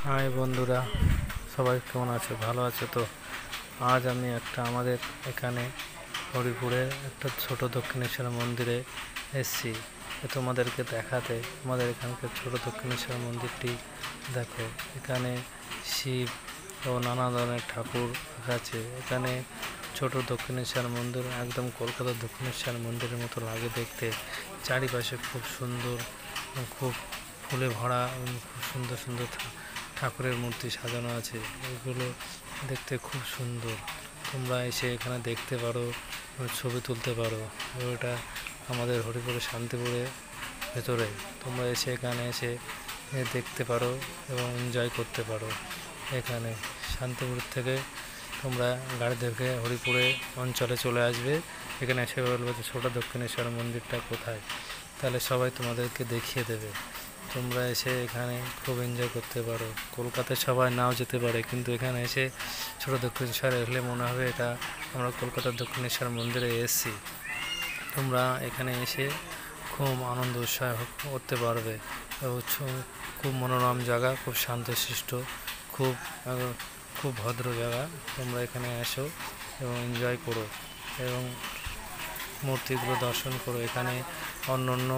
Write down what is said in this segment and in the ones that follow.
High বন্ধুরা, সবাই কেমন আছো? ভালো আছো তো? আজ আমি আমাদের এখানে হরিপুরে একটা ছোট দক্ষিণেশ্বর মন্দিরে এসেছি তোমাদেরকে দেখাতে। আমাদের এখানকার ছোট দক্ষিণেশ্বর মন্দিরটি দেখো। এখানে শিব ও নানা ধরনের ঠাকুর আছে। এখানে ছোট দক্ষিণেশ্বর মন্দির একদম কলকাতার দক্ষিণেশ্বর মন্দিরের মতো লাগে দেখতে। চারিপাশে খুব সুন্দর, খুব ফুলে ভরা, খুব সুন্দর সুন্দর ঠাকুরের মূর্তি সাজানো আছে। এগুলো দেখতে খুব সুন্দর। তোমরা এসে এখানে দেখতে পারো, ছবি তুলতে পারো। এটা আমাদের হরিপুরে শান্তিপুরে ভেতরে। তোমরা এখানে এসে দেখতে পারো এবং এনজয় করতে পারো। এখানে শান্তিপুর থেকে তোমরা গাড়ি দেখে হরিপুরে অঞ্চলে চলে আসবে। এখানে এসে বলবে যে ছোটো দক্ষিণেশ্বর মন্দিরটা কোথায়, তাহলে সবাই তোমাদেরকে দেখিয়ে দেবে। তোমরা এসে এখানে খুব এনজয় করতে পারো। কলকাতায় সবাই নাও যেতে পারে, কিন্তু এখানে এসে ছোটো দক্ষিণেশ্বর এলে মনে হবে এটা আমরা কলকাতার দক্ষিণেশ্বর মন্দিরে এসেছি। তোমরা এখানে এসে খুব আনন্দ উৎসাহ করতে পারবে। খুব মনোরম জায়গা, খুব শান্তশিষ্ট, খুব খুব ভদ্র জায়গা। তোমরা এখানে এসো এবং এনজয় করো এবং মূর্তিগুলো দর্শন করো। এখানে অন্য অন্য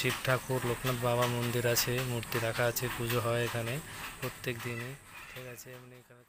শিব ঠাকুর, লোকনাথ বাবা মন্দির আছে, মূর্তি রাখা আছে, পুজো হয় এখানে প্রত্যেক দিনই। ঠিক আছে, এমনি এখানে